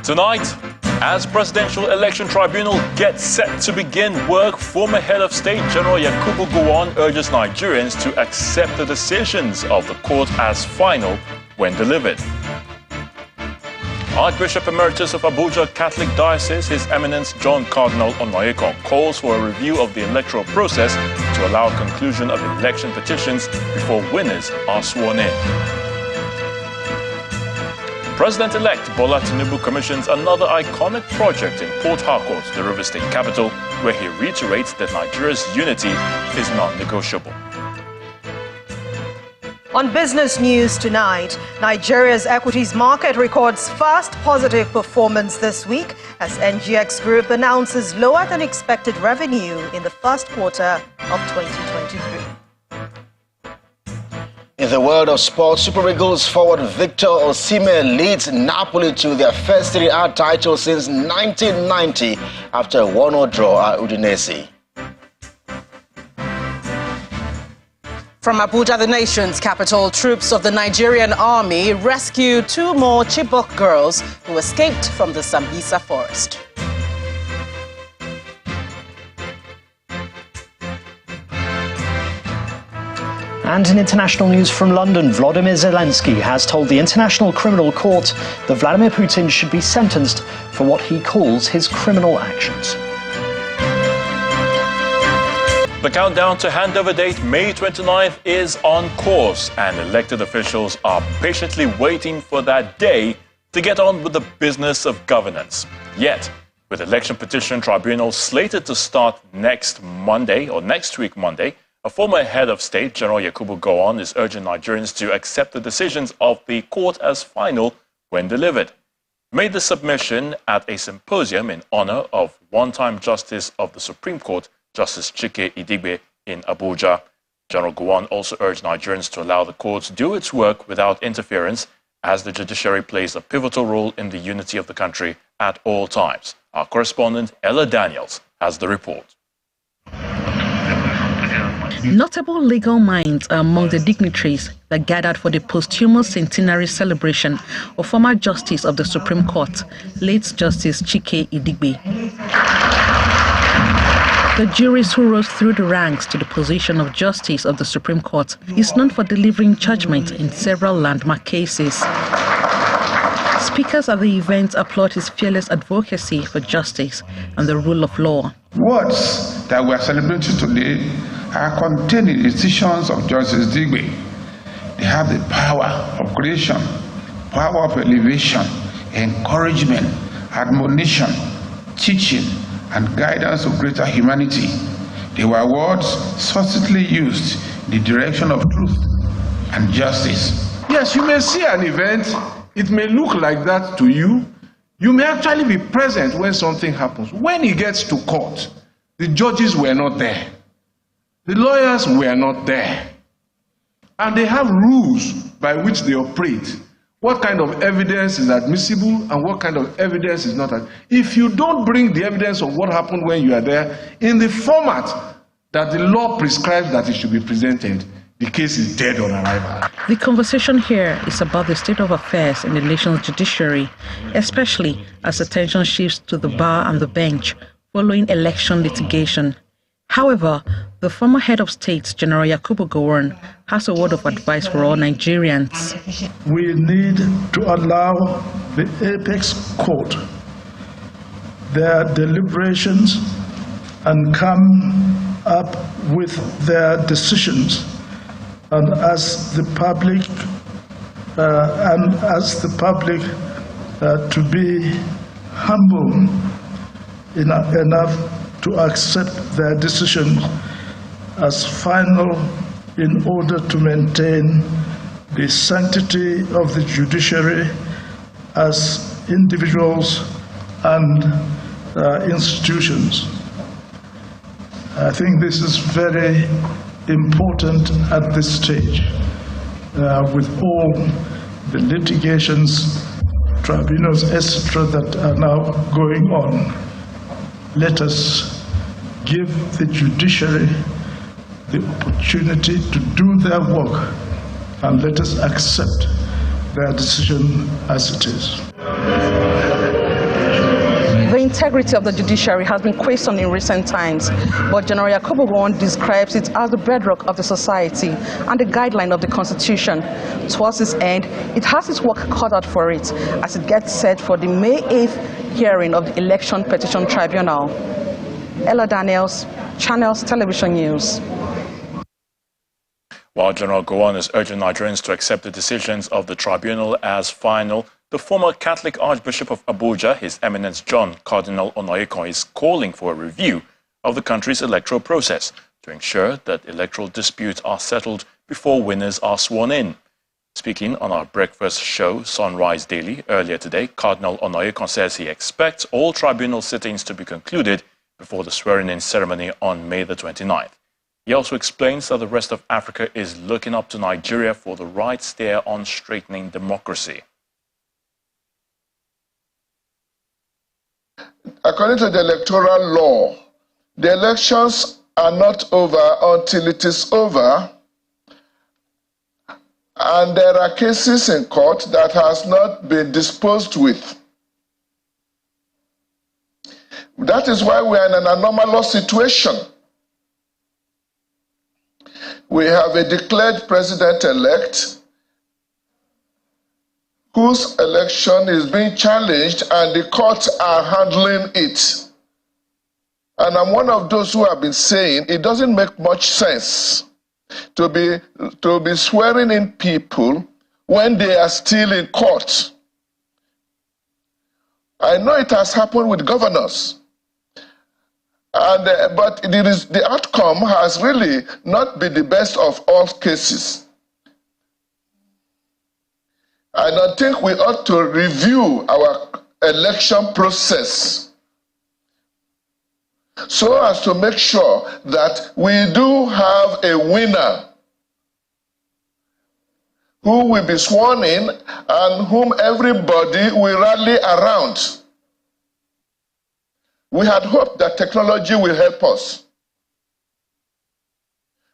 Tonight, as Presidential Election Tribunal gets set to begin work, former Head of State General Yakubu Gowon urges Nigerians to accept the decisions of the court as final when delivered. Archbishop Emeritus of Abuja Catholic Diocese, His Eminence John Cardinal Onoyekon, calls for a review of the electoral process to allow conclusion of election petitions before winners are sworn in. President-elect Bola Tinubu commissions another iconic project in Port Harcourt, the River State capital, where he reiterates that Nigeria's unity is non-negotiable. On business news tonight, Nigeria's equities market records first positive performance this week as NGX Group announces lower than expected revenue in the first quarter of 2023. In the world of sports, Super Eagles forward Victor Osimhen leads Napoli to their first Serie A title since 1990 after a 1-0 draw at Udinese. From Abuja, the nation's capital, troops of the Nigerian army rescued 2 more Chibok girls who escaped from the Sambisa forest. And in international news from London, Volodymyr Zelensky has told the International Criminal Court that Vladimir Putin should be sentenced for what he calls his criminal actions. The countdown to handover date, May 29th, is on course, and elected officials are patiently waiting for that day to get on with the business of governance. Yet, with election petition tribunal slated to start next week Monday, a former head of state, General Yakubu Gowon, is urging Nigerians to accept the decisions of the court as final when delivered. Made the submission at a symposium in honor of one-time Justice of the Supreme Court, Justice Chike Idigbe, in Abuja. General Gowon also urged Nigerians to allow the court to do its work without interference, as the judiciary plays a pivotal role in the unity of the country at all times. Our correspondent, Ella Daniels, has the report. Notable legal minds are among the dignitaries that gathered for the posthumous centenary celebration of former Justice of the Supreme Court, late Justice Chike Idigbe. The jurist who rose through the ranks to the position of Justice of the Supreme Court is known for delivering judgment in several landmark cases. Speakers at the event applaud his fearless advocacy for justice and the rule of law. Words that we are celebrating today are contained in the decisions of Justice Idigbe. They have the power of creation, power of elevation, encouragement, admonition, teaching, and guidance of greater humanity. They were words subtly used in the direction of truth and justice. Yes, you may see an event, it may look like that to you. You may actually be present when something happens. When it gets to court, the judges were not there. The lawyers were not there. And they have rules by which they operate. What kind of evidence is admissible and what kind of evidence is not. If you don't bring the evidence of what happened when you are there in the format that the law prescribes that it should be presented, the case is dead on arrival. The conversation here is about the state of affairs in the nation's judiciary, especially as attention shifts to the bar and the bench following election litigation. However, the former head of state, General Yakubu Gowon, has a word of advice for all Nigerians. We need to allow the apex court their deliberations and come up with their decisions. And as the public, to be humble enough to accept their decision as final in order to maintain the sanctity of the judiciary as individuals and institutions. I think this is very important at this stage with all the litigations, tribunals, etc. that are now going on. Let us give the judiciary the opportunity to do their work and let us accept their decision as it is. The integrity of the judiciary has been questioned in recent times, but General Yakubu Gowon describes it as the bedrock of the society and the guideline of the Constitution. Towards this end, it has its work cut out for it as it gets set for the May 8th hearing of the Election Petition Tribunal. Ella Daniels, Channels Television News. While General Gowon is urging Nigerians to accept the decisions of the tribunal as final, the former Catholic Archbishop of Abuja, His Eminence John Cardinal Onayekon, is calling for a review of the country's electoral process to ensure that electoral disputes are settled before winners are sworn in. Speaking on our breakfast show, Sunrise Daily, earlier today, Cardinal Onayekon says he expects all tribunal sittings to be concluded before the swearing-in ceremony on May the 29th. He also explains that the rest of Africa is looking up to Nigeria for the right steer on straightening democracy. According to the electoral law, the elections are not over until it is over, and there are cases in court that has not been disposed with. That is why we are in an anomalous situation. We have a declared president-elect whose election is being challenged and the courts are handling it. And I'm one of those who have been saying it doesn't make much sense to be swearing in people when they are still in court. I know it has happened with governors. But the outcome has really not been the best of all cases. I don't think we ought to review our election process so as to make sure that we do have a winner who will be sworn in and whom everybody will rally around. We had hoped that technology will help us.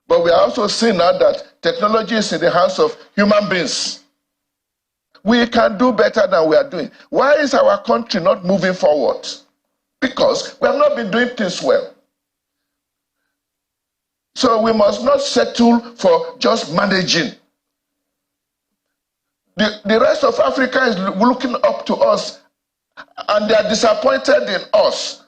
But we are also seeing now that technology is in the hands of human beings. We can do better than we are doing. Why is our country not moving forward? Because we have not been doing things well. So we must not settle for just managing. The rest of Africa is looking up to us and they are disappointed in us.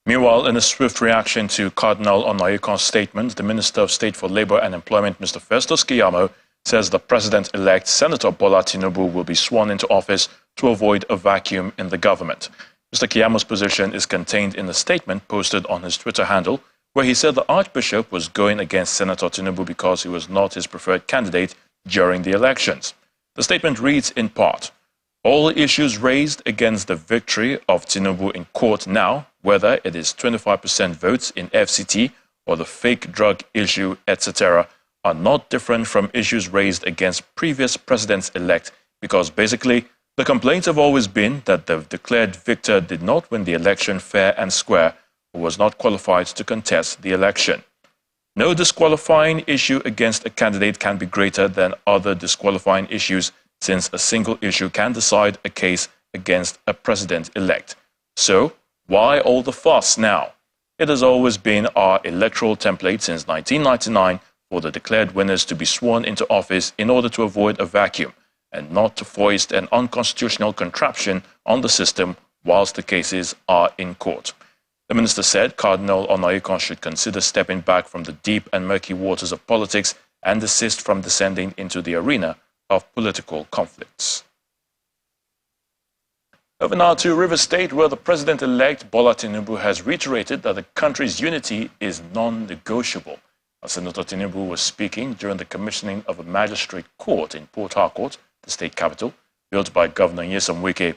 Meanwhile, in a swift reaction to Cardinal Onayekon's statement, the Minister of State for Labour and Employment, Mr. Festus Keyamo, says the President-elect Senator Bola Tinubu will be sworn into office to avoid a vacuum in the government. Mr. Keyamo's position is contained in a statement posted on his Twitter handle, where he said the Archbishop was going against Senator Tinubu because he was not his preferred candidate during the elections. The statement reads in part, "All issues raised against the victory of Tinubu in court now, whether it is 25% votes in FCT or the fake drug issue, etc., are not different from issues raised against previous presidents-elect because basically the complaints have always been that the declared victor did not win the election fair and square or was not qualified to contest the election. No disqualifying issue against a candidate can be greater than other disqualifying issues since a single issue can decide a case against a president-elect. So, why all the fuss now? It has always been our electoral template since 1999 for the declared winners to be sworn into office in order to avoid a vacuum and not to foist an unconstitutional contraption on the system whilst the cases are in court." The minister said Cardinal Onayekon should consider stepping back from the deep and murky waters of politics and desist from descending into the arena of political conflicts. Over now to Rivers State, where the President-elect Bola Tinubu has reiterated that the country's unity is non-negotiable. Senator Tinubu was speaking during the commissioning of a magistrate court in Port Harcourt, the state capital, built by Governor Nyesom Wike.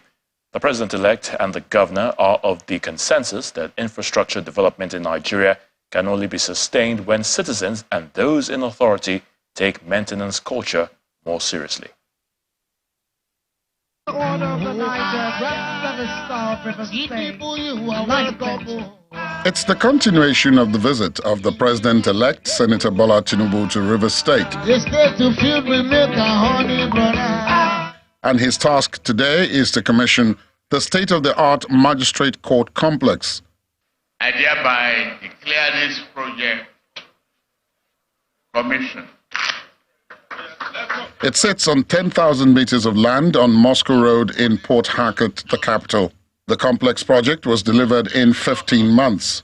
The President-elect and the Governor are of the consensus that infrastructure development in Nigeria can only be sustained when citizens and those in authority take maintenance culture more seriously. It's the continuation of the visit of the President-elect Senator Bola Tinubu to Rivers State. And his task today is to commission the state-of-the-art magistrate court complex. I hereby declare this project commissioned. It sits on 10,000 meters of land on Moscow Road in Port Harcourt, the capital. The complex project was delivered in 15 months.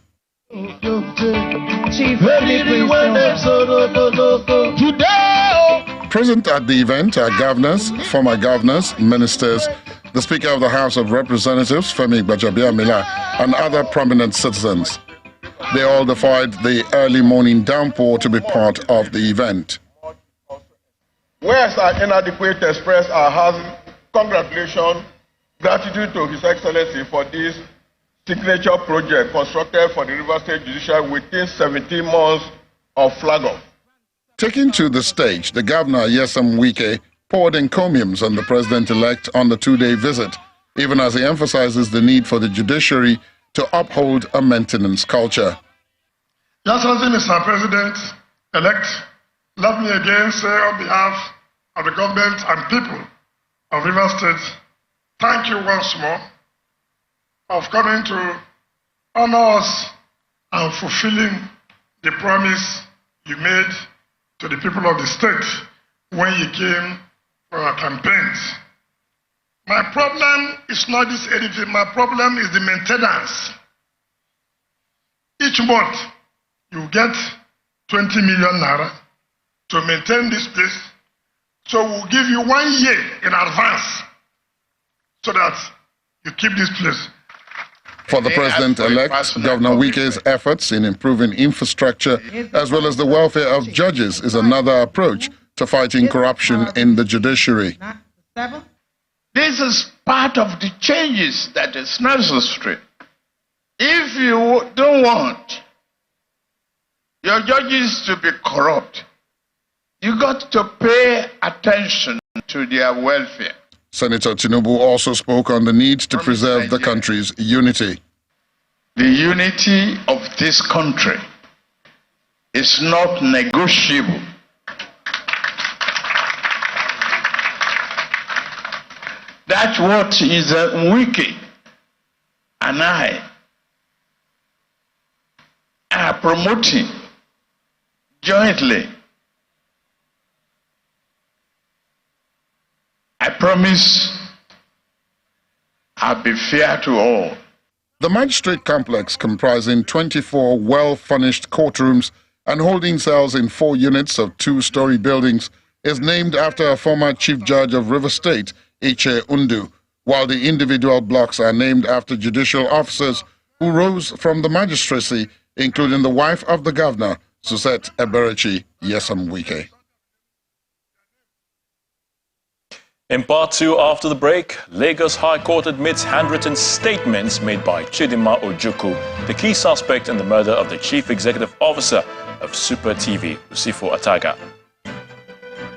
Present at the event are governors, former governors, ministers, the Speaker of the House of Representatives, Femi Gbajabiamila, and other prominent citizens. They all defied the early morning downpour to be part of the event. Whereas our inadequate express our congratulations, gratitude to His Excellency for this signature project constructed for the River State Judiciary within 17 months of flag-off. Taking to the stage, the governor, Nyesom Wike, poured encomiums on the president-elect on the two-day visit, even as he emphasizes the need for the judiciary to uphold a maintenance culture. Your Excellency, Mr. President-elect, let me again say on behalf of the government and people of River State, thank you once more of coming to honor us and fulfilling the promise you made to the people of the state when you came for our campaigns. My problem is not this editing, my problem is the maintenance. Each month, you get 20 million naira to maintain this place, so we'll give you 1 year in advance so that you keep this place. For the president-elect, Governor Wike's efforts in improving infrastructure as well as the welfare of judges is another approach to fighting corruption in the judiciary. This is part of the changes that is necessary. If you don't want your judges to be corrupt, you got to pay attention to their welfare. Senator Tinubu also spoke on the need to preserve the country's unity. The unity of this country is not negotiable. That's what is Wike and I are promoting jointly. I promise I'll be fair to all. The magistrate complex, comprising 24 well-furnished courtrooms and holding cells in 4 units of 2-story buildings, is named after a former Chief Judge of River State, Iche Undu, while the individual blocks are named after judicial officers who rose from the magistracy, including the wife of the governor, Suzette Eberechi Nyesom Wike. In part 2, after the break, Lagos High Court admits handwritten statements made by Chidinma Ojukwu, the key suspect in the murder of the Chief Executive Officer of Super TV, Usifo Ataga.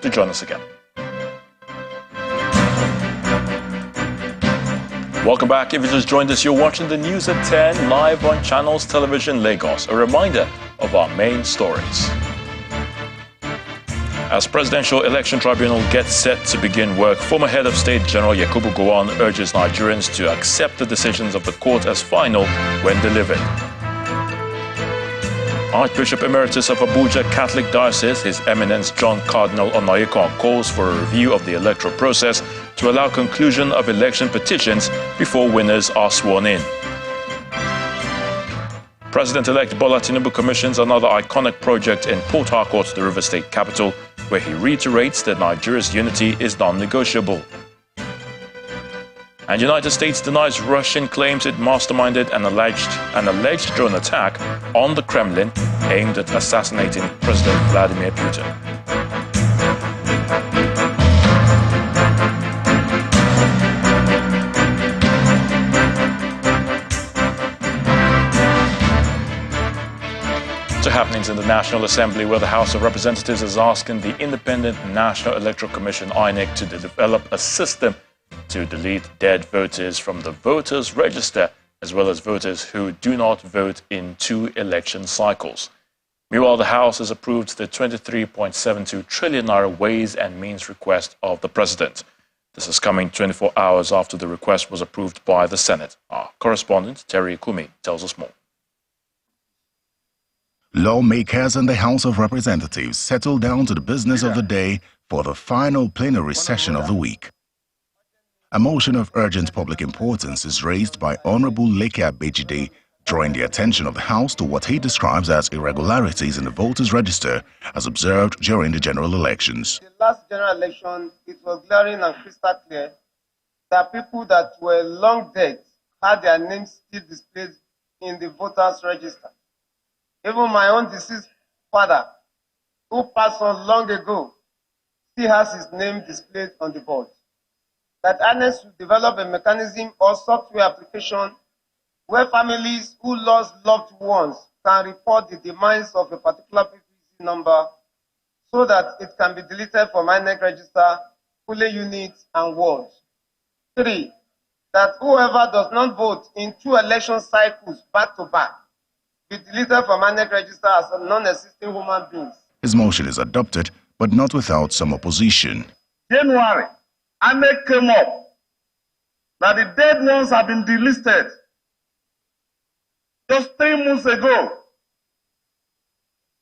To join us again. Welcome back. If you just joined us, you're watching the news at 10 live on Channels Television Lagos. A reminder of our main stories. As Presidential Election Tribunal gets set to begin work, former Head of State General Yakubu Gowon urges Nigerians to accept the decisions of the court as final when delivered. Archbishop Emeritus of Abuja Catholic Diocese, His Eminence John Cardinal Onayekon, calls for a review of the electoral process to allow conclusion of election petitions before winners are sworn in. President-elect Bola Tinubu commissions another iconic project in Port Harcourt, the River State capital, where he reiterates that Nigeria's unity is non-negotiable. And United States denies Russian claims it masterminded an alleged drone attack on the Kremlin aimed at assassinating President Vladimir Putin. To happenings in the National Assembly, where the House of Representatives is asking the Independent National Electoral Commission, INEC, to develop a system to delete dead voters from the voters' register, as well as voters who do not vote in 2 election cycles. Meanwhile, the House has approved the 23.72 trillion naira Ways and Means request of the President. This is coming 24 hours after the request was approved by the Senate. Our correspondent, Terry Kumi, tells us more. Lawmakers in the House of Representatives settled down to the business of the day for the final plenary session of the week. A motion of urgent public importance is raised by Honorable Leke Abejide, drawing the attention of the House to what he describes as irregularities in the voters' register as observed during the general elections. The last general election, it was glaring and crystal clear that people that were long dead had their names still displayed in the voters' register. Even my own deceased father, who passed on long ago, still has his name displayed on the board. That INEC should develop a mechanism or software application where families who lost loved ones can report the demise of a particular PPC number so that it can be deleted from INEC register, polling units, and wards. 3, that whoever does not vote in 2 election cycles back to back be deleted from INEC register as a non-existing human beings. His motion is adopted, but not without some opposition. January, INEC came up that the dead ones have been delisted just 3 months ago,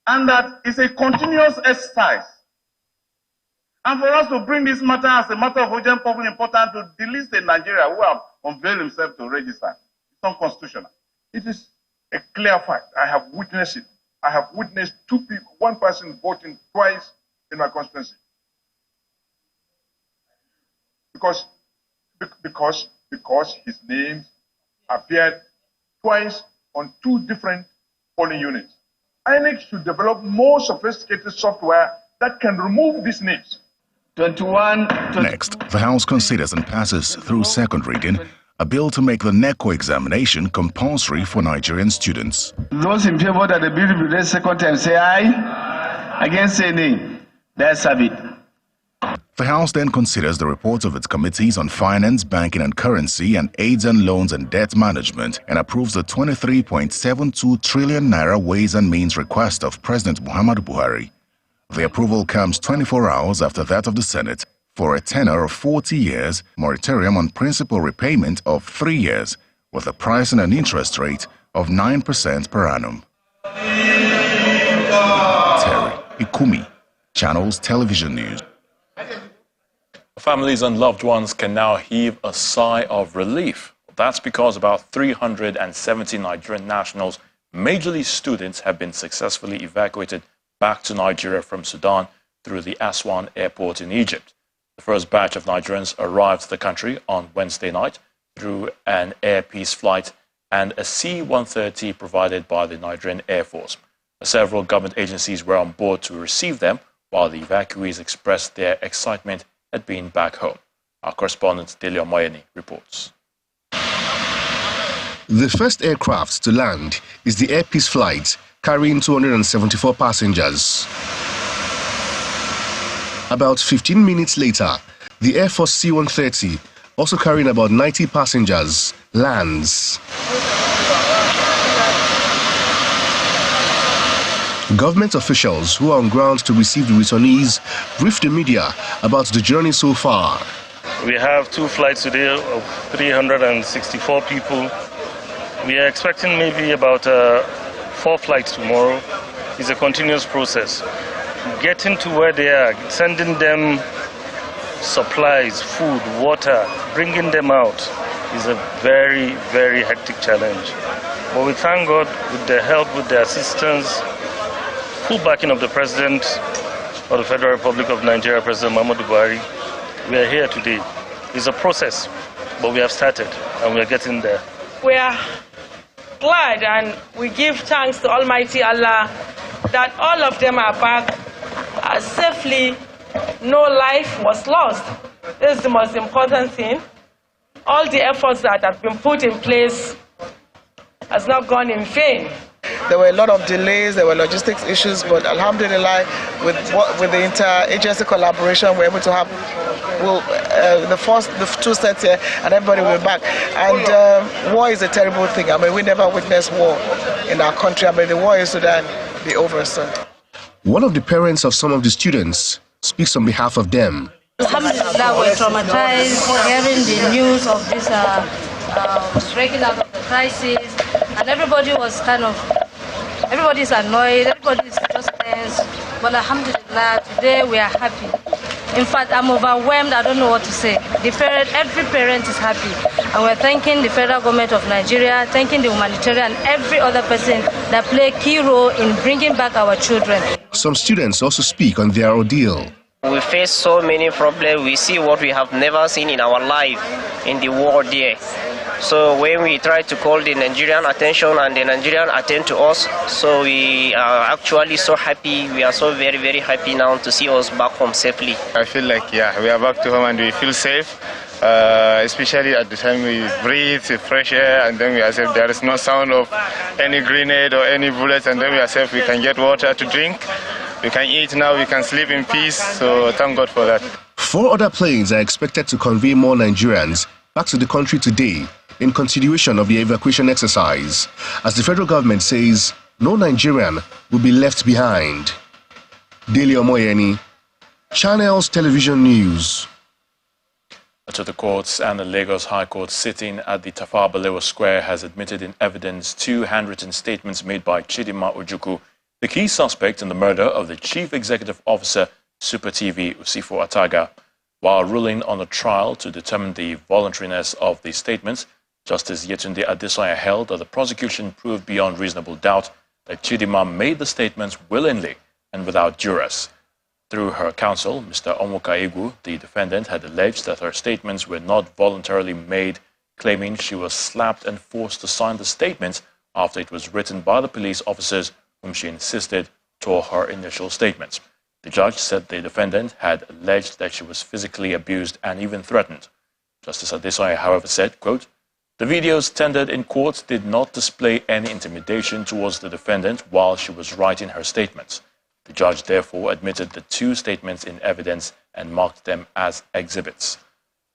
and that is a continuous exercise. And for us to bring this matter as a matter of urgent public importance to delist in Nigeria who have unveiled himself to register, it's unconstitutional. It is a clear fact. I have witnessed it. I have witnessed 2 people, 1 person voting twice in my constituency. Because his name appeared twice on 2 different polling units. INEC should develop more sophisticated software that can remove these names. 21. Next, the House considers and passes through second reading a bill to make the NECO examination compulsory for Nigerian students. Those in favor that the bill be read second time say aye. Against say nay. Let's have it. The House then considers the reports of its committees on finance, banking and currency, and aids and loans and debt management, and approves the 23.72 trillion naira Ways and Means request of President Muhammadu Buhari. The approval comes 24 hours after that of the Senate for a tenure of 40 years, moratorium on principal repayment of 3 years, with a price and an interest rate of 9% per annum. Terry Ikumi, Channels Television News. Families and loved ones can now heave a sigh of relief. That's because about 370 Nigerian nationals, majorly students, have been successfully evacuated back to Nigeria from Sudan through the Aswan airport in Egypt. The first batch of Nigerians arrived to the country on Wednesday night through an Air Peace flight and a C-130 provided by the Nigerian Air Force. Several government agencies were on board to receive them, while the evacuees expressed their excitement at being back home. Our correspondent Delia Moyeni reports. The first aircraft to land is the Air Peace flight carrying 274 passengers. About 15 minutes later, the Air Force C-130, also carrying about 90 passengers, lands. Government officials who are on ground to receive the returnees briefed the media about the journey so far. We have 2 flights today of 364 people. We are expecting maybe about 4 flights tomorrow. It's a continuous process. Getting to where they are, sending them supplies, food, water, bringing them out is a very, very hectic challenge. But we thank God with the help, with the assistance, full backing of the President of the Federal Republic of Nigeria, President Muhammadu Buhari. We are here today. It's a process, but we have started and we are getting there. We are glad and we give thanks to Almighty Allah that all of them are back safely. No life was lost. This is the most important thing. All the efforts that have been put in place has not gone in vain. There were a lot of delays, there were logistics issues, but alhamdulillah, with the inter-agency collaboration, we're able to have the 2 sets here, and everybody will be back. And war is a terrible thing. I mean, we never witnessed war in our country. I mean, the war in Sudan be over soon. One of the parents of some of the students speaks on behalf of them. Alhamdulillah, that were traumatized hearing the news of this breaking out of the crisis, and everybody was everybody's annoyed, everybody's just tense. But alhamdulillah, today we are happy. In fact, I'm overwhelmed. I don't know what to say. Every parent is happy. And we're thanking the federal government of Nigeria, thanking the humanitarian, and every other person that play a key role in bringing back our children. Some students also speak on their ordeal. We face so many problems. We see what we have never seen in our life in the war there. So when we try to call the Nigerian attention and the Nigerian attend to us, so we are actually so happy. We are so very, very happy now to see us back home safely. I feel like, we are back to home and we feel safe, especially at the time we breathe the fresh air, and then we are safe. There is no sound of any grenade or any bullets, and then we are safe. We can get water to drink. We can eat now. We can sleep in peace. So thank God for that. 4 other planes are expected to convey more Nigerians back to the country today in continuation of the evacuation exercise, as the federal government says no Nigerian will be left behind. Daily Omoyeni, Channels Television News. To the courts, and the Lagos High Court sitting at the Tafawa Balewa Square has admitted in evidence 2 handwritten statements made by Chidinma Ojukwu, the key suspect in the murder of the Chief Executive Officer, Super TV, Usifo Ataga. While ruling on a trial to determine the voluntariness of the statements, Justice Yetunde Adesoya held that the prosecution proved beyond reasonable doubt that Chidinma made the statements willingly and without duress. Through her counsel, Mr. Omokaegwu, the defendant, had alleged that her statements were not voluntarily made, claiming she was slapped and forced to sign the statements after it was written by the police officers whom she insisted tore her initial statements. The judge said the defendant had alleged that she was physically abused and even threatened. Justice Adesoya, however, said, quote, "The videos tendered in court did not display any intimidation towards the defendant while she was writing her statements. The judge therefore admitted the 2 statements in evidence and marked them as exhibits."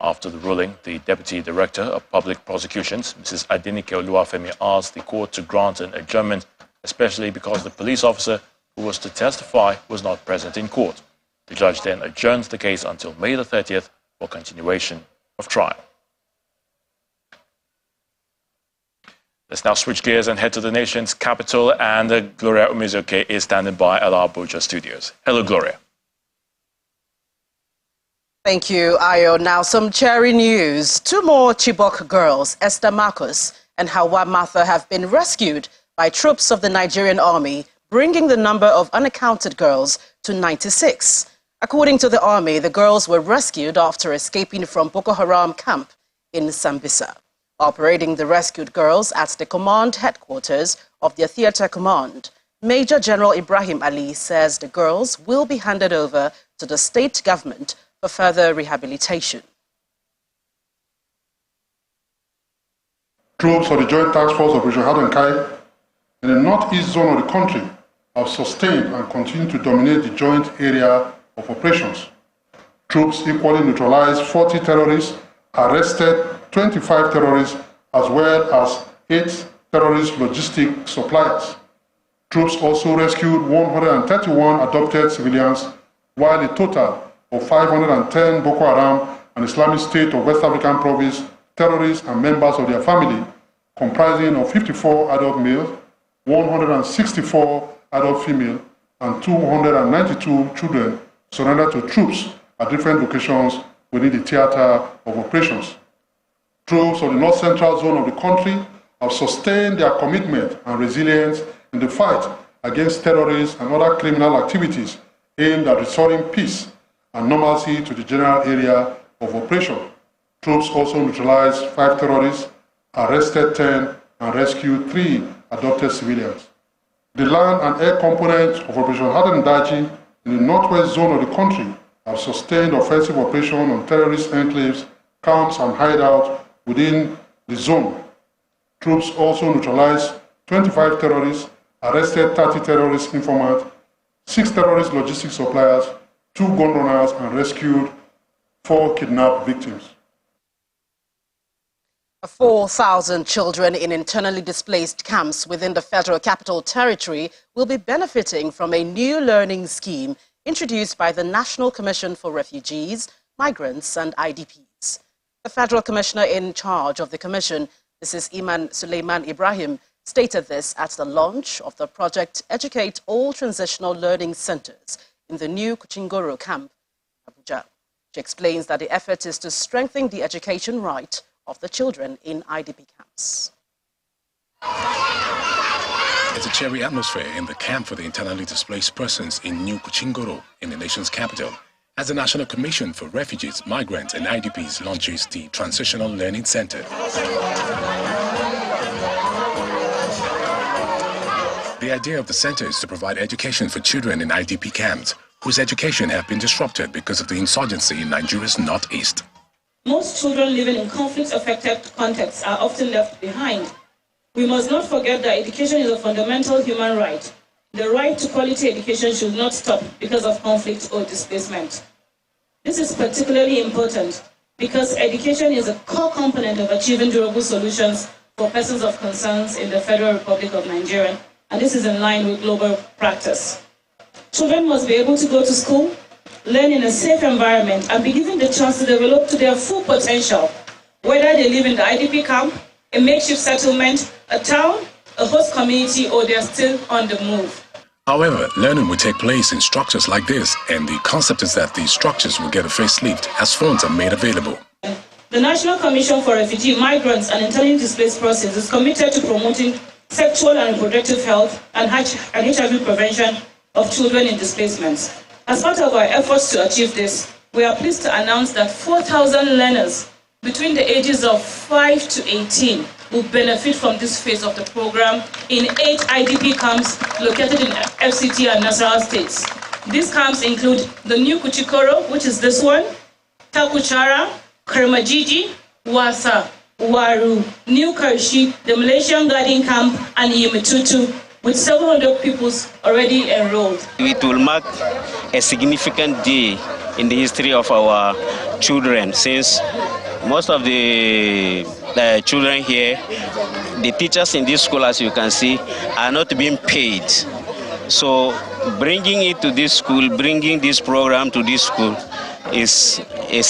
After the ruling, the Deputy Director of Public Prosecutions, Mrs. Adenike Oluwafemi, asked the court to grant an adjournment, especially because the police officer who was to testify was not present in court. The judge then adjourned the case until May the 30th for continuation of trial. Let's now switch gears and head to the nation's capital, and Gloria Umezoke is standing by at our Abuja studios. Hello, Gloria. Thank you, Ayo. Now, some cheery news. 2 more Chibok girls, Esther Marcus and Hawa Martha, have been rescued by troops of the Nigerian army, bringing the number of unaccounted girls to 96. According to the army, the girls were rescued after escaping from Boko Haram camp in Sambisa. Operating the rescued girls at the command headquarters of their theater command, Major General Ibrahim Ali says the girls will be handed over to the state government for further rehabilitation. Troops of the Joint Task Force Operation Hadankai in the northeast zone of the country have sustained and continue to dominate the joint area of operations. Troops equally neutralized 40 terrorists, arrested 25 terrorists, as well as 8 terrorist logistic suppliers. Troops also rescued 131 adopted civilians, while a total of 510 Boko Haram and Islamic State of West African Province terrorists and members of their family, comprising of 54 adult males, 164 adult female, and 292 children, surrendered to troops at different locations within the theater of operations. Troops of the north central zone of the country have sustained their commitment and resilience in the fight against terrorists and other criminal activities aimed at restoring peace and normalcy to the general area of operation. Troops also neutralized 5 terrorists, arrested 10, and rescued 3 adopted civilians. The land and air component of Operation Harden Daji in the northwest zone of the country have sustained offensive operation on terrorist enclaves, camps, and hideouts within the zone. Troops also neutralized 25 terrorists, arrested 30 terrorist informants, 6 terrorist logistics suppliers, 2 gun runners, and rescued 4 kidnapped victims. 4,000 children in internally displaced camps within the Federal Capital Territory will be benefiting from a new learning scheme introduced by the National Commission for Refugees, migrants and IDPs. The Federal Commissioner in charge of the Commission, Mrs. Iman Suleiman Ibrahim, stated this at the launch of the project Educate All Transitional Learning Centers in the new Kuchingoro camp, Abuja. She explains that the effort is to strengthen the education right of the children in IDP camps. It's a cheery atmosphere in the camp for the internally displaced persons in New Kuchingoro in the nation's capital, as the National Commission for Refugees, Migrants and IDPs launches the Transitional Learning Center. The idea of the center is to provide education for children in IDP camps, whose education have been disrupted because of the insurgency in Nigeria's northeast. Most children living in conflict-affected contexts are often left behind. We must not forget that education is a fundamental human right. The right to quality education should not stop because of conflict or displacement. This is particularly important because education is a core component of achieving durable solutions for persons of concerns in the Federal Republic of Nigeria, and this is in line with global practice. Children must be able to go to school, learn in a safe environment, and be given the chance to develop to their full potential, whether they live in the IDP camp, a makeshift settlement, a town, a host community, or they are still on the move. However, learning will take place in structures like this, and the concept is that these structures will get a facelift as funds are made available. The National Commission for Refugees, Migrants and Internally Displaced Persons is committed to promoting sexual and reproductive health and HIV prevention of children in displacements. As part of our efforts to achieve this, we are pleased to announce that 4,000 learners between the ages of 5 to 18 will benefit from this phase of the program in 8 IDP camps located in FCT and Nasarawa states. These camps include the New Kuchikoro, which is this one, Takuchara, Kermajiji, Wasa, Waru, New Karshi, the Malaysian Garden Camp, and Yimitutu, with 700 pupils already enrolled. It will mark a significant day in the history of our children, since most of the children here, the teachers in this school, as you can see, are not being paid. So bringing it to this school, bringing this program to this school is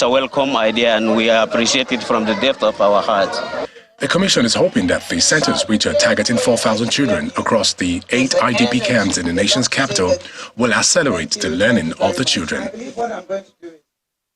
a welcome idea, and we appreciate it from the depth of our heart. The Commission is hoping that the centers, which are targeting 4,000 children across the 8 IDP camps in the nation's capital, will accelerate the learning of the children.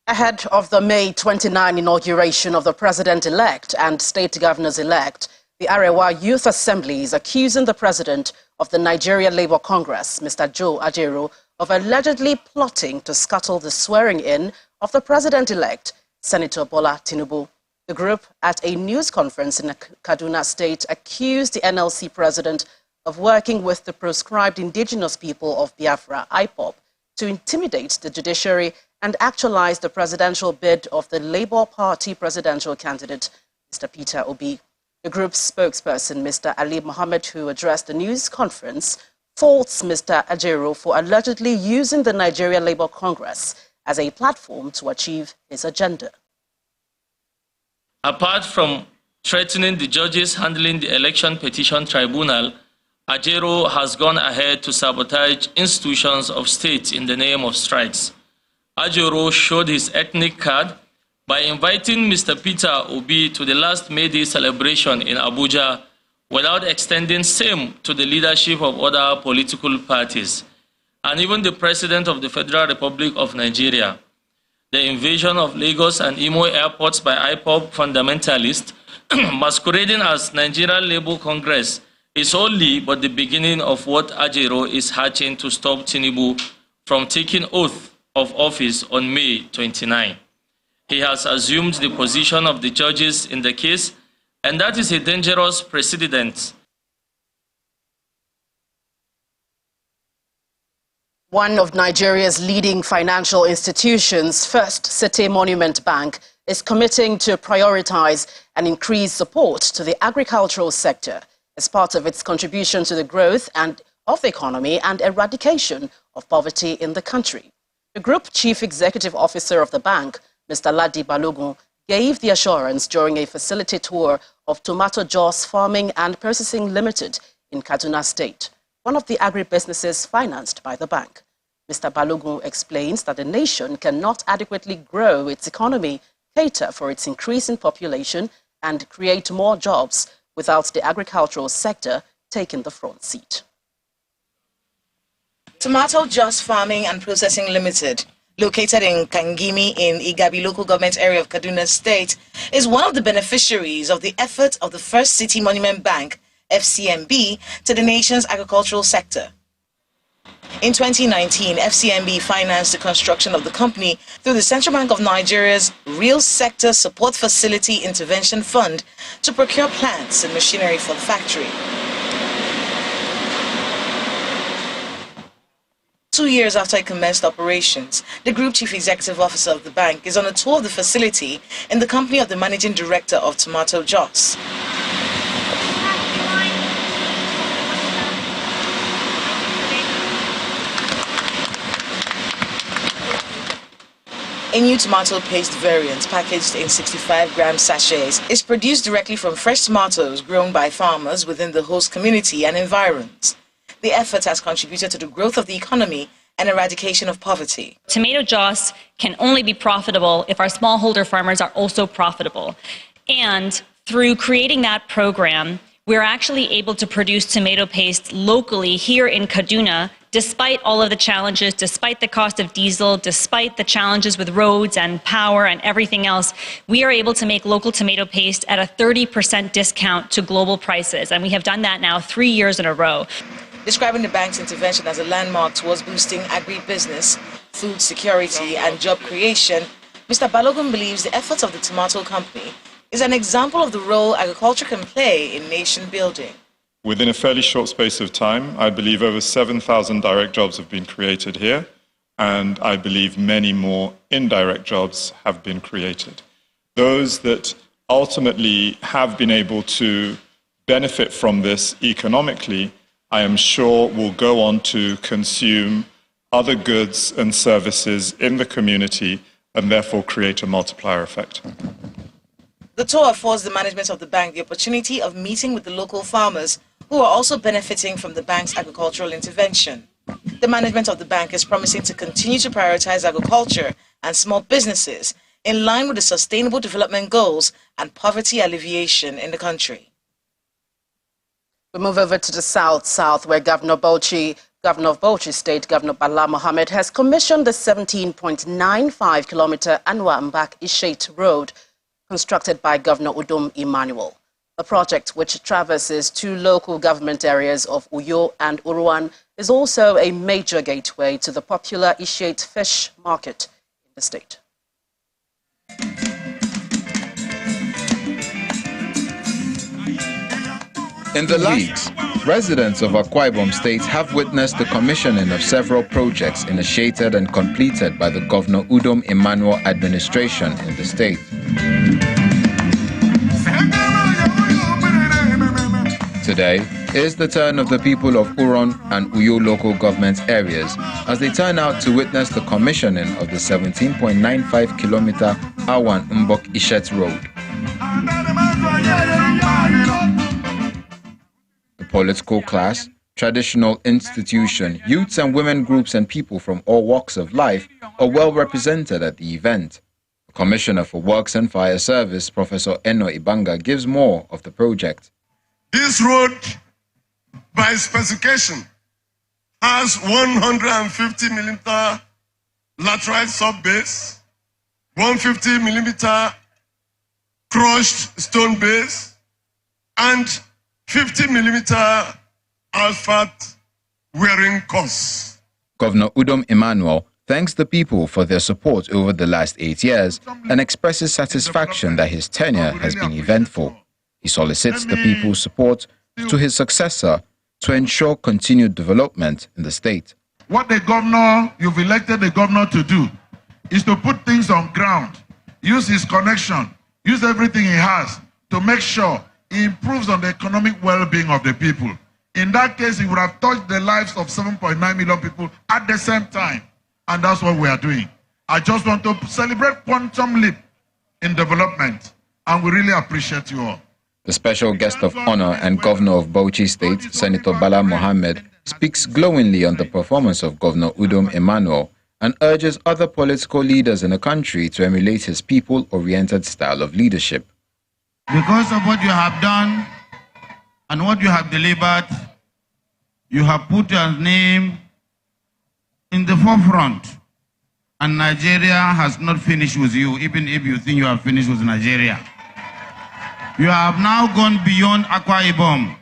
Ahead of the May 29 inauguration of the president-elect and state governors-elect, the Arewa Youth Assembly is accusing the president of the Nigeria Labour Congress, Mr. Joe Ajero, of allegedly plotting to scuttle the swearing-in of the president-elect, Senator Bola Tinubu. The group, at a news conference in Kaduna State, accused the NLC president of working with the proscribed indigenous people of Biafra, IPOB, to intimidate the judiciary and actualize the presidential bid of the Labour Party presidential candidate, Mr. Peter Obi. The group's spokesperson, Mr. Ali Mohammed, who addressed the news conference, faults Mr. Ajero for allegedly using the Nigeria Labour Congress as a platform to achieve his agenda. Apart from threatening the judges handling the election petition tribunal, Ajero has gone ahead to sabotage institutions of state in the name of strikes. Ajero showed his ethnic card by inviting Mr. Peter Obi to the last May Day celebration in Abuja without extending same to the leadership of other political parties, and even the President of the Federal Republic of Nigeria. The invasion of Lagos and Imo airports by IPOB fundamentalists, masquerading as Nigerian Labour Congress, is only but the beginning of what Ajero is hatching to stop Tinubu from taking oath of office on May 29. He has assumed the position of the judges in the case, and that is a dangerous precedent. One of Nigeria's leading financial institutions, First City Monument Bank, is committing to prioritize and increase support to the agricultural sector as part of its contribution to the growth of the economy and eradication of poverty in the country. The Group Chief Executive Officer of the bank, Mr. Ladi Balogun, gave the assurance during a facility tour of Tomato Jaws Farming and Processing Limited in Kaduna State, one of the agribusinesses financed by the bank. Mr. Balogun explains that the nation cannot adequately grow its economy, cater for its increasing population, and create more jobs without the agricultural sector taking the front seat. Tomato Juice Farming and Processing Limited, located in Kangimi in Igabi local government area of Kaduna State, is one of the beneficiaries of the effort of the First City Monument Bank, FCMB, to the nation's agricultural sector. In 2019, FCMB financed the construction of the company through the Central Bank of Nigeria's Real Sector Support Facility Intervention Fund to procure plants and machinery for the factory. 2 years after it commenced operations, the Group Chief Executive Officer of the bank is on a tour of the facility in the company of the Managing Director of Tomato Juice. A new tomato paste variant packaged in 65-gram sachets is produced directly from fresh tomatoes grown by farmers within the host community and environs. The effort has contributed to the growth of the economy and eradication of poverty. Tomato juice can only be profitable if our smallholder farmers are also profitable. And through creating that program, we're actually able to produce tomato paste locally here in Kaduna, despite all of the challenges, despite the cost of diesel, despite the challenges with roads and power and everything else. We are able to make local tomato paste at a 30% discount to global prices. And we have done that now 3 years in a row. Describing the bank's intervention as a landmark towards boosting agribusiness, food security and job creation, Mr. Balogun believes the efforts of the tomato company is an example of the role agriculture can play in nation building. Within a fairly short space of time, I believe over 7,000 direct jobs have been created here, and I believe many more indirect jobs have been created. Those that ultimately have been able to benefit from this economically, I am sure will go on to consume other goods and services in the community and therefore create a multiplier effect. The tour affords the management of the bank the opportunity of meeting with the local farmers who are also benefiting from the bank's agricultural intervention. The management of the bank is promising to continue to prioritize agriculture and small businesses in line with the Sustainable Development Goals and poverty alleviation in the country. We move over to the south, where Governor of Bauchi State, Governor Bala Mohammed, has commissioned the 17.95-kilometer Anwa Mbak Ishait Road, constructed by Governor Udom Emmanuel. The project, which traverses 2 local government areas of Uyo and Uruan, is also a major gateway to the popular Ishait fish market in the state. In the last, residents of Akwa Ibom State have witnessed the commissioning of several projects initiated and completed by the Governor Udom Emmanuel administration in the state. Today is the turn of the people of Uron and Uyo local government areas as they turn out to witness the commissioning of the 17.95-kilometer Awan Mbok Ishet Road. The political class, traditional institution, youths and women groups and people from all walks of life are well represented at the event. The Commissioner for Works and Fire Service, Professor Eno Ibanga, gives more of the project. This road, by specification, has 150mm laterite sub-base, 150mm crushed stone base, and 50mm asphalt wearing course. Governor Udom Emmanuel thanks the people for their support over the last 8 years and expresses satisfaction that his tenure has been eventful. He solicits the people's support to his successor to ensure continued development in the state. What the governor, you've elected the governor to do, is to put things on ground, use his connection, use everything he has to make sure he improves on the economic well-being of the people. In that case, he would have touched the lives of 7.9 million people at the same time. And that's what we are doing. I just want to celebrate quantum leap in development. And we really appreciate you all. The special guest of honor and governor of Bauchi State, Senator Bala Mohammed, speaks glowingly on the performance of Governor Udom Emmanuel and urges other political leaders in the country to emulate his people-oriented style of leadership. Because of what you have done and what you have delivered, you have put your name in the forefront. And Nigeria has not finished with you, even if you think you have finished with Nigeria. You have now gone beyond Akwa Ibom.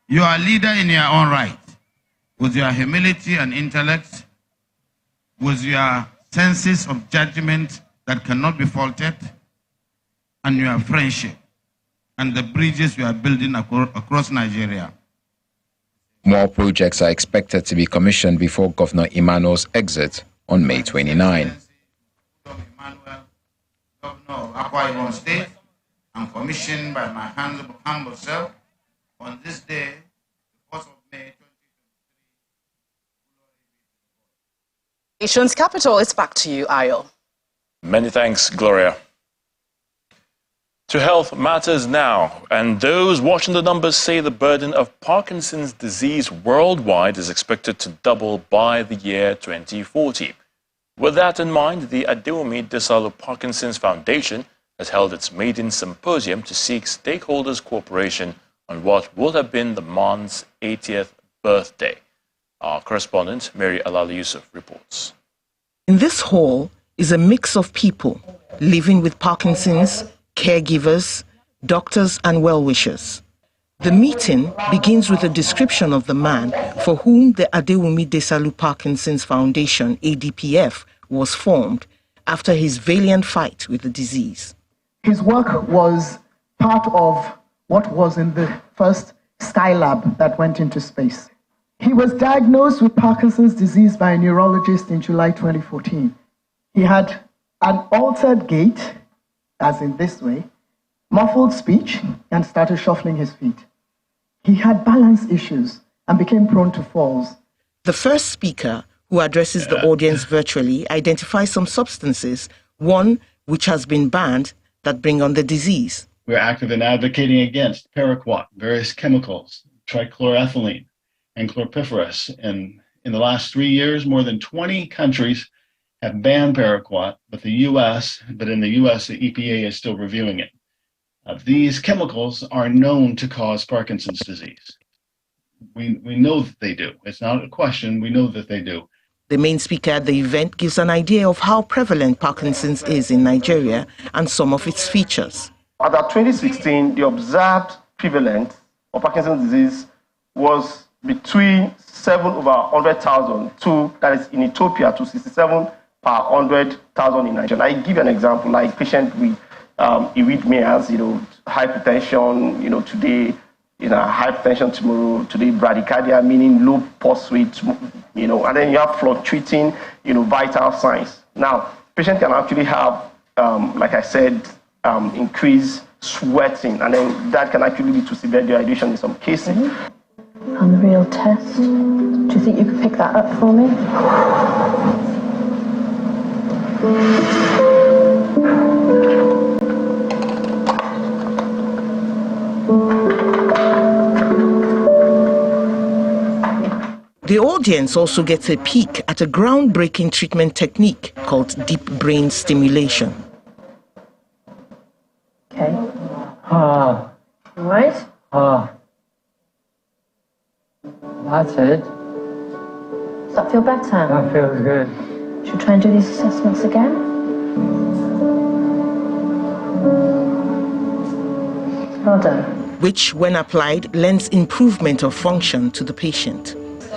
You are a leader in your own right, with your humility and intellect, with your senses of judgment that cannot be faulted, and your friendship, and the bridges you are building across Nigeria. More projects are expected to be commissioned before Governor Emmanuel's exit on May 29. Governor of Akwa Ibom State, and commissioned by my humble self on this day, the 1st of May. Nation's capital, it's back to you, Ayo. Many thanks, Gloria. To health matters now, and those watching the numbers say the burden of Parkinson's disease worldwide is expected to double by the year 2040. With that in mind, the Adewumi Desalu Parkinson's Foundation has held its maiden symposium to seek stakeholders' cooperation on what would have been the man's 80th birthday. Our correspondent, Mary Alali Yusuf, reports. In this hall is a mix of people living with Parkinson's, caregivers, doctors and well-wishers. The meeting begins with a description of the man for whom the Adewumi Desalu Parkinson's Foundation, ADPF, was formed after his valiant fight with the disease. His work was part of what was in the first Skylab that went into space. He was diagnosed with Parkinson's disease by a neurologist in July 2014. He had an altered gait, as in this way, muffled speech, and started shuffling his feet. He had balance issues and became prone to falls. The first speaker, who addresses the audience virtually, identifies some substances, one which has been banned, that bring on the disease. We're active in advocating against paraquat, various chemicals, trichloroethylene, and chlorpyrifos. And in the last 3 years, more than 20 countries have banned paraquat, but in the US, the EPA is still reviewing it. These chemicals are known to cause Parkinson's disease. We know that they do. It's not a question. We know that they do. The main speaker at the event gives an idea of how prevalent Parkinson's is in Nigeria and some of its features. As of 2016, the observed prevalence of Parkinson's disease was between 7 over 100,000 to, that is in Ethiopia, to 67 per 100,000 in Nigeria. I give you an example, like patient with arrhythmias, hypertension, today, hypertension tomorrow, today bradycardia, meaning low pulse rate, and then you have fluctuating, vital signs. Now, patient can actually have, like I said, increased sweating, and then that can actually lead to severe dehydration in some cases. On the real test, do you think you could pick that up for me? The audience also gets a peek at a groundbreaking treatment technique called deep brain stimulation. Okay. Right? That's it. Does that feel better? That feels good. Should we try and do these assessments again? Well done. Which, when applied, lends improvement of function to the patient.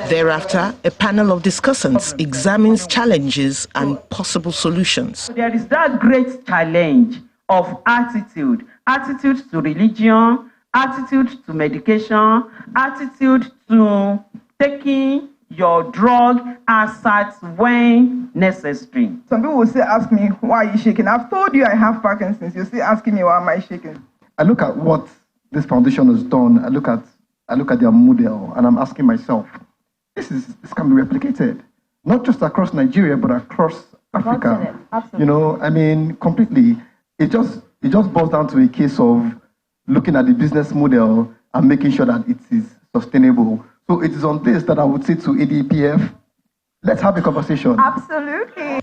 Thereafter, a panel of discussants examines challenges and possible solutions. There is that great challenge of attitude to religion, attitude to medication, attitude to taking your drug as at when necessary. Some people will still ask me, why are you shaking? I've told you I have Parkinson's. You're still asking me why am I shaking? I look at what this foundation has done. I look at their model, and I'm asking myself, this can be replicated, not just across Nigeria, but across Africa. Absolutely. Completely. It just boils down to a case of looking at the business model and making sure that it is sustainable. So it is on this that I would say to ADPF, let's have a conversation. Absolutely.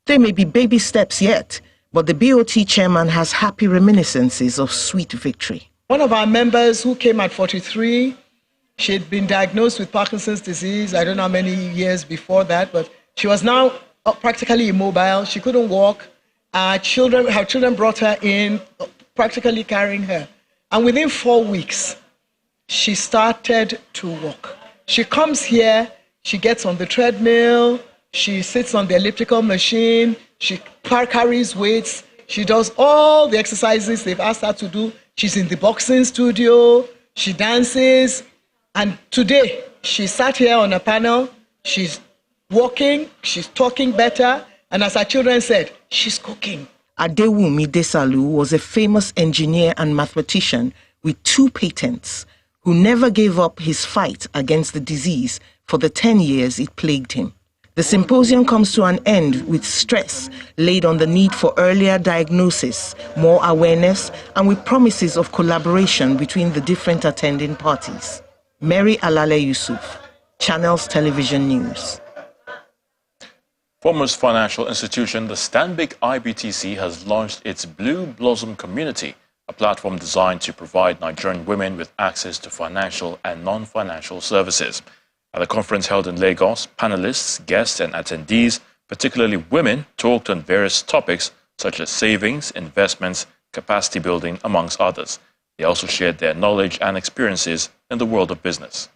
There may be baby steps yet, but the BOT chairman has happy reminiscences of sweet victory. One of our members who came at 43, she had been diagnosed with Parkinson's disease, I don't know how many years before that, but she was now practically immobile. She couldn't walk. Her children brought her in, practically carrying her. And within 4 weeks, she started to walk. She comes here, she gets on the treadmill, she sits on the elliptical machine, she carries weights, she does all the exercises they've asked her to do. She's in the boxing studio, she dances, and today she sat here on a panel, she's walking, she's talking better, and as her children said, she's cooking. Adewumi Desalu was a famous engineer and mathematician with 2 patents who never gave up his fight against the disease for the 10 years it plagued him. The symposium comes to an end with stress laid on the need for earlier diagnosis, more awareness, and with promises of collaboration between the different attending parties. Mary Alale Yusuf, Channels Television News. Foremost financial institution, the Stanbic IBTC, has launched its Blue Blossom Community, a platform designed to provide Nigerian women with access to financial and non-financial services. At the conference held in Lagos, panelists, guests and attendees, particularly women, talked on various topics such as savings, investments, capacity building, amongst others. They also shared their knowledge and experiences in the world of business.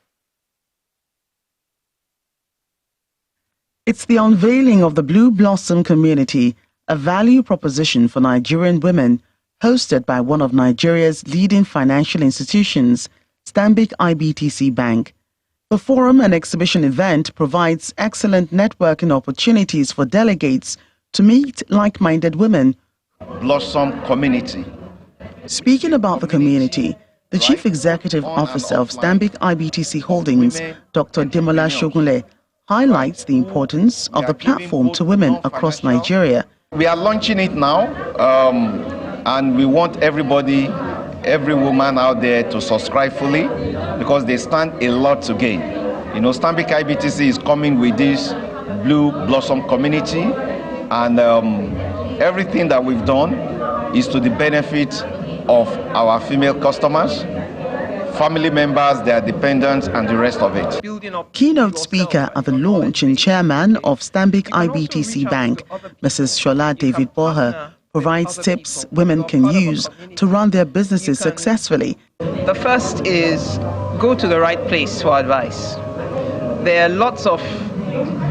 It's the unveiling of the Blue Blossom Community, a value proposition for Nigerian women, hosted by one of Nigeria's leading financial institutions, Stanbic IBTC Bank. The forum and exhibition event provides excellent networking opportunities for delegates to meet like-minded women. Blossom Community. Speaking about the community, the Chief Executive Officer of Stanbic IBTC Holdings, Dr. Demola Shogunle, highlights the importance of the platform to women across Nigeria. We are launching it now, and we want everybody, every woman out there to subscribe fully because they stand a lot to gain. You know, Stanbic IBTC is coming with this Blue Blossom Community, and everything that we've done is to the benefit of our female customers, family members, their dependents, and the rest of it. Keynote speaker at the launch and chairman of Stanbic IBTC Bank, Mrs. Shola David Boher, provides tips women can use to run their businesses successfully. The first is go to the right place for advice. There are lots of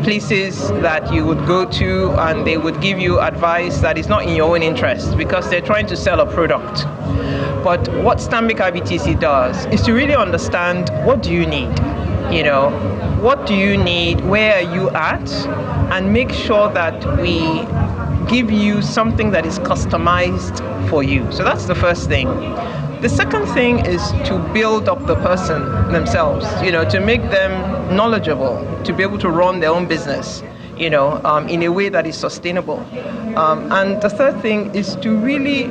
places that you would go to and they would give you advice that is not in your own interest because they're trying to sell a product. But what Stanbic IBTC does is to really understand, what do you need? You know, what do you need? Where are you at? And make sure that we give you something that is customized for you. So that's the first thing. The second thing is to build up the person themselves, you know, to make them knowledgeable, to be able to run their own business, you know, in a way that is sustainable. And the third thing is to really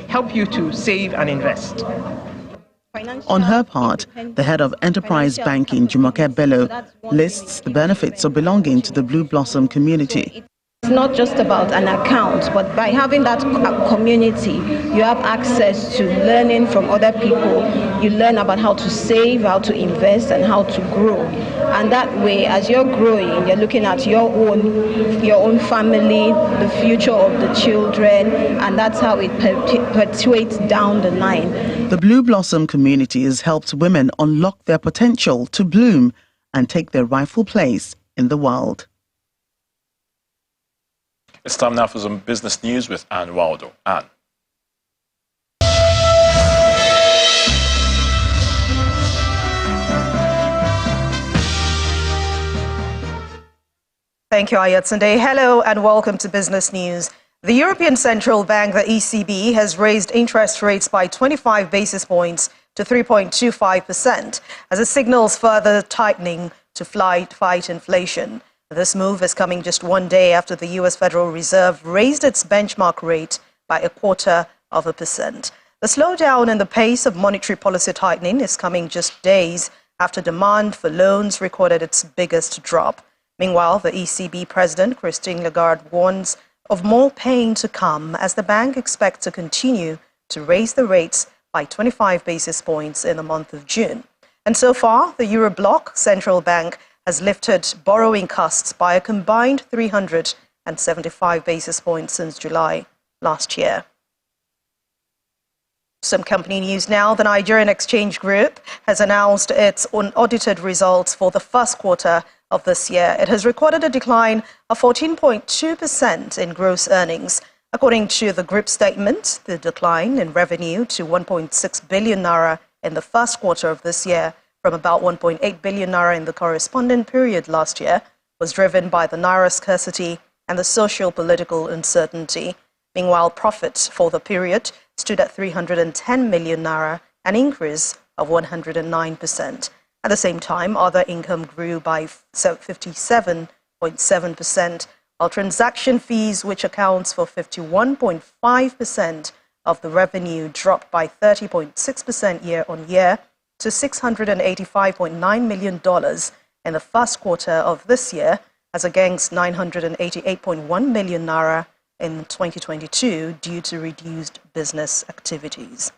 help you to save and invest. On her part, the head of enterprise banking, Jumoke Bello, lists the benefits of belonging to the Blue Blossom community. It's not just about an account, but by having that community, you have access to learning from other people. You learn about how to save, how to invest, and how to grow. And that way, as you're growing, you're looking at your own family, the future of the children, and that's how it perpetuates down the line. The Blue Blossom community has helped women unlock their potential to bloom and take their rightful place in the world. It's time now for some business news with Anne Waldo. Anne. Thank you, Ayatunde. Hello and welcome to Business News. The European Central Bank, the ECB, has raised interest rates by 25 basis points to 3.25% as it signals further tightening to fight inflation. This move is coming just one day after the U.S. Federal Reserve raised its benchmark rate by 0.25%. The slowdown in the pace of monetary policy tightening is coming just days after demand for loans recorded its biggest drop. Meanwhile, the ECB President, Christine Lagarde, warns of more pain to come as the bank expects to continue to raise the rates by 25 basis points in the month of June. And so far, the Eurobloc central bank has lifted borrowing costs by a combined 375 basis points since July last year. Some company news now. The Nigerian Exchange Group has announced its unaudited results for the first quarter of this year. It has recorded a decline of 14.2% in gross earnings. According to the group statement, the decline in revenue to 1.6 billion naira in the first quarter of this year from about 1.8 billion naira in the corresponding period last year was driven by the naira scarcity and the social-political uncertainty. Meanwhile, profit for the period stood at 310 million naira, an increase of 109%. At the same time, other income grew by 57.7%, while transaction fees, which accounts for 51.5% of the revenue, dropped by 30.6% year-on-year to $685.9 million in the first quarter of this year, as against 988.1 million naira in 2022 due to reduced business activities.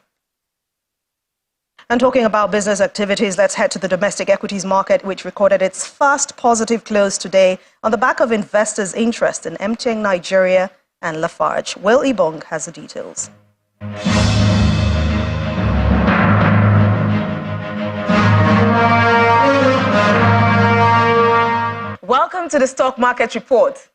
And talking about business activities, let's head to the domestic equities market, which recorded its first positive close today on the back of investors' interest in MTN Nigeria and Lafarge. Will Ibong has the details. Welcome to the Stock Market Report.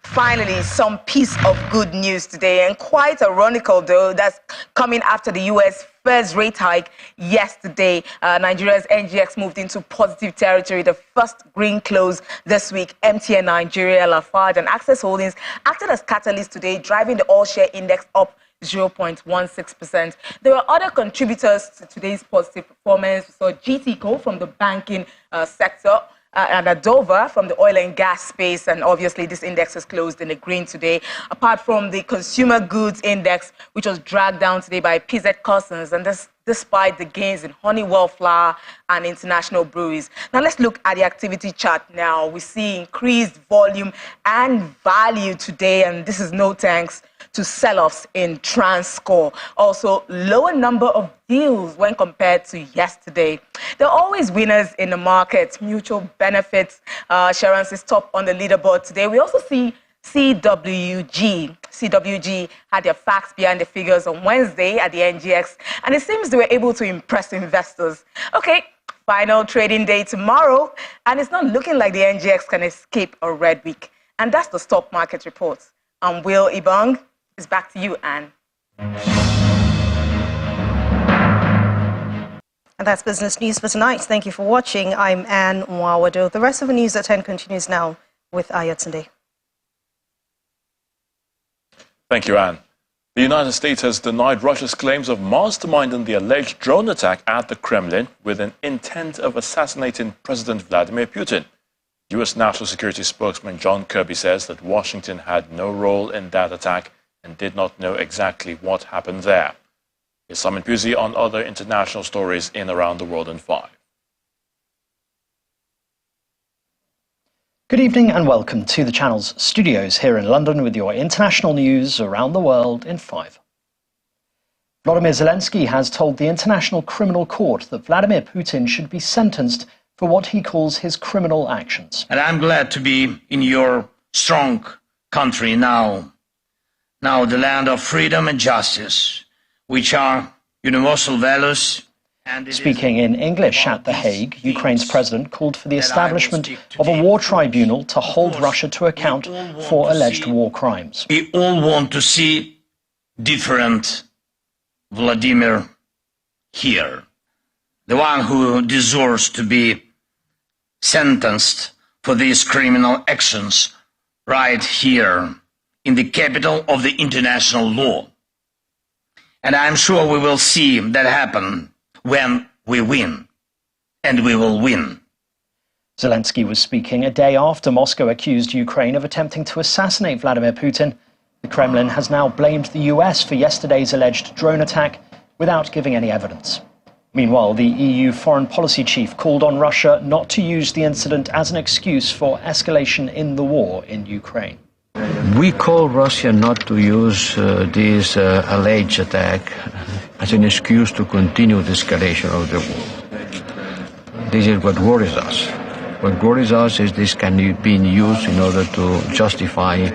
Finally, some piece of good news today, and quite ironical though, that's coming after the US first rate hike yesterday. Nigeria's NGX moved into positive territory, the first green close this week. MTN Nigeria, Lafarge and Access Holdings acted as catalysts today, driving the all-share index up 0.16%. There were other contributors to today's positive performance. We saw GTCO from the banking sector, and Adova from the oil and gas space, and obviously this index is closed in the green today, apart from the consumer goods index, which was dragged down today by PZ Cussons, and this despite the gains in Honeywell flour and international breweries. Now let's look at the activity chart now. We see increased volume and value today, and this is no thanks to sell-offs in Transcore. Also, lower number of deals when compared to yesterday. There are always winners in the market. Mutual benefits, Sharon's is top on the leaderboard today. We also see CWG. CWG had their facts behind the figures on Wednesday at the NGX, and it seems they were able to impress investors. Okay, final trading day tomorrow, and it's not looking like the NGX can escape a red week. And that's the stock market report. I'm Will Ibong. It's back to you, Anne. And that's business news for tonight. Thank you for watching. I'm Anne Mwawado. The rest of the news at 10 continues now with Ayatunde. Thank you, Anne. The United States has denied Russia's claims of masterminding the alleged drone attack at the Kremlin with an intent of assassinating President Vladimir Putin. U.S. National Security spokesman John Kirby says that Washington had no role in that attack and did not know exactly what happened there. Here's Simon Puzzi on other international stories in Around the World in 5. Good evening and welcome to the channel's studios here in London with your international news around the world in 5. Volodymyr Zelensky has told the International Criminal Court that Vladimir Putin should be sentenced for what he calls his criminal actions. And I'm glad to be in your strong country now the land of freedom and justice, which are universal values. Speaking in English at The Hague, Ukraine's president called for the establishment of a war tribunal to hold Russia to account for alleged war crimes. We all want to see different Vladimir here, the one who deserves to be sentenced for these criminal actions right here in the capital of the international law. And I'm sure we will see that happen when we win, and we will win. Zelensky was speaking a day after Moscow accused Ukraine of attempting to assassinate Vladimir Putin. The Kremlin has now blamed the US for yesterday's alleged drone attack without giving any evidence. Meanwhile, the EU foreign policy chief called on Russia not to use the incident as an excuse for escalation in the war in Ukraine. We call Russia not to use this alleged attack as an excuse to continue the escalation of the war. This is what worries us. What worries us is this can be used in order to justify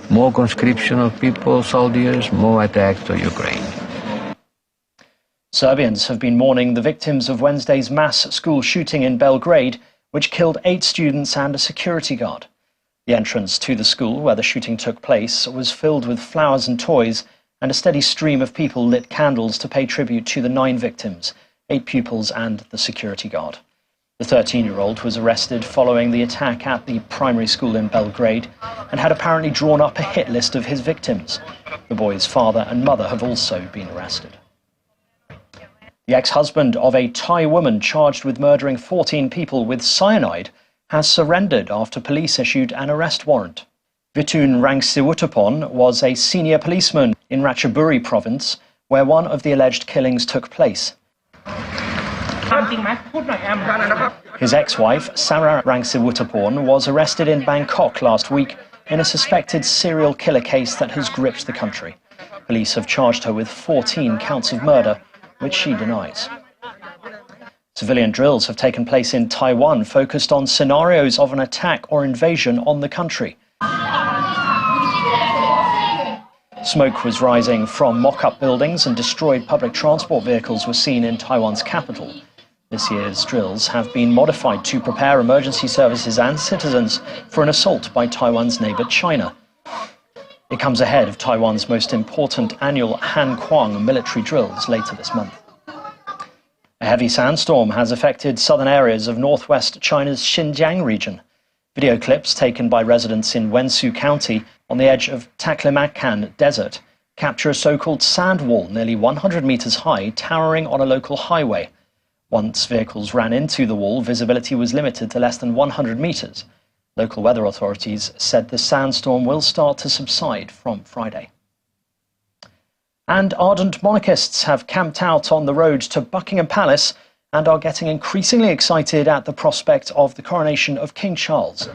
more conscription of people, soldiers, more attacks to Ukraine. Serbians have been mourning the victims of Wednesday's mass school shooting in Belgrade, which killed 8 students and a security guard. The entrance to the school where the shooting took place was filled with flowers and toys, and a steady stream of people lit candles to pay tribute to the 9 victims, 8 pupils and the security guard. The 13-year-old was arrested following the attack at the primary school in Belgrade and had apparently drawn up a hit list of his victims. The boy's father and mother have also been arrested. The ex-husband of a Thai woman charged with murdering 14 people with cyanide has surrendered after police issued an arrest warrant. Vitun Rangsiwutapon was a senior policeman in Ratchaburi province, where one of the alleged killings took place. His ex-wife, Sarah Rangsiwutapon, was arrested in Bangkok last week in a suspected serial killer case that has gripped the country. Police have charged her with 14 counts of murder, which she denies. Civilian drills have taken place in Taiwan, focused on scenarios of an attack or invasion on the country. Smoke was rising from mock-up buildings and destroyed public transport vehicles were seen in Taiwan's capital. This year's drills have been modified to prepare emergency services and citizens for an assault by Taiwan's neighbour China. It comes ahead of Taiwan's most important annual Han Kuang military drills later this month. A heavy sandstorm has affected southern areas of northwest China's Xinjiang region. Video clips taken by residents in Wensu County on the edge of Taklamakan Desert capture a so-called sand wall nearly 100 meters high, towering on a local highway. Once vehicles ran into the wall, visibility was limited to less than 100 meters. Local weather authorities said the sandstorm will start to subside from Friday. And ardent monarchists have camped out on the road to Buckingham Palace and are getting increasingly excited at the prospect of the coronation of King Charles.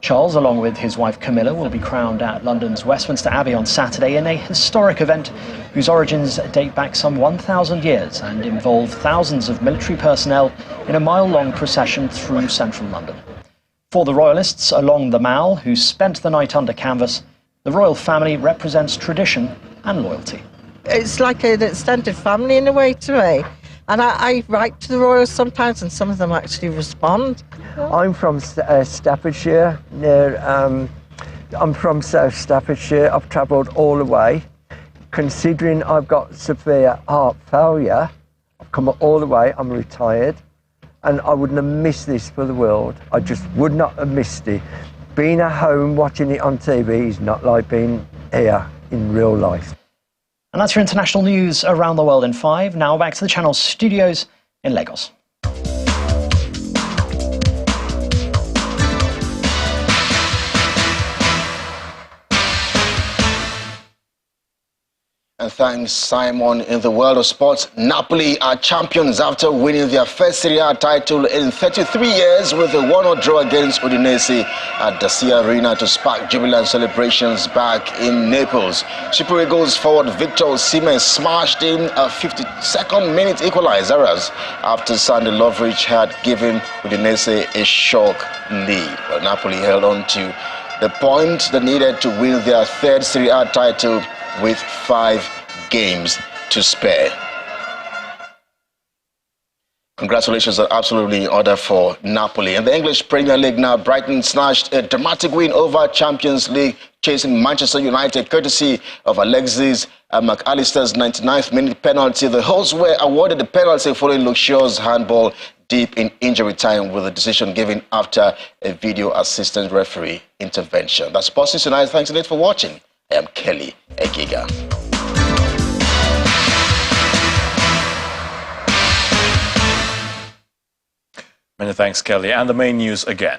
Charles, along with his wife Camilla, will be crowned at London's Westminster Abbey on Saturday in a historic event whose origins date back some 1,000 years and involve thousands of military personnel in a mile-long procession through central London. For the royalists along the Mall, who spent the night under canvas, the royal family represents tradition and loyalty. It's like an extended family in a way to me. And I write to the royals sometimes, and some of them actually respond. I'm from Staffordshire. I'm from South Staffordshire. I've travelled all the way. Considering I've got severe heart failure, I've come all the way. I'm retired. And I wouldn't have missed this for the world. I just would not have missed it. Being at home watching it on TV is not like being here in real life. And that's your international news around the world in 5. Now back to the channel's studios in Lagos. And thanks, Simon. In the world of sports, Napoli are champions after winning their first Serie A title in 33 years with a 1-1 draw against Udinese at the Sea Arena to spark jubilant celebrations back in Naples. Super Eagles forward Victor Osimhen smashed in a 52nd minute equalizer after Sandy Lovric had given Udinese a shock lead. But Napoli held on to the point they needed to win their third Serie A title with 5 games to spare. Congratulations are absolutely in order for Napoli. In the English Premier League now, Brighton snatched a dramatic win over Champions League, chasing Manchester United courtesy of Alexis McAllister's 99th minute penalty. The hosts were awarded the penalty following Luke Shaw's handball deep in injury time, with the decision given after a video assistant referee intervention. That's Sports News tonight. Thanks a lot for watching. I am Kelly Egiga. Many thanks, Kelly. And the main news again.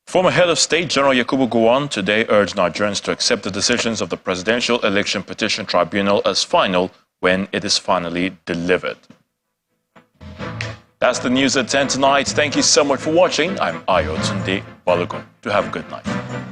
Former head of state General Yakubu Gowon today urged Nigerians to accept the decisions of the Presidential Election Petition Tribunal as final when it is finally delivered. That's the news at 10 tonight. Thank you so much for watching. I'm Ayo Tunde Balogun. Do have a good night.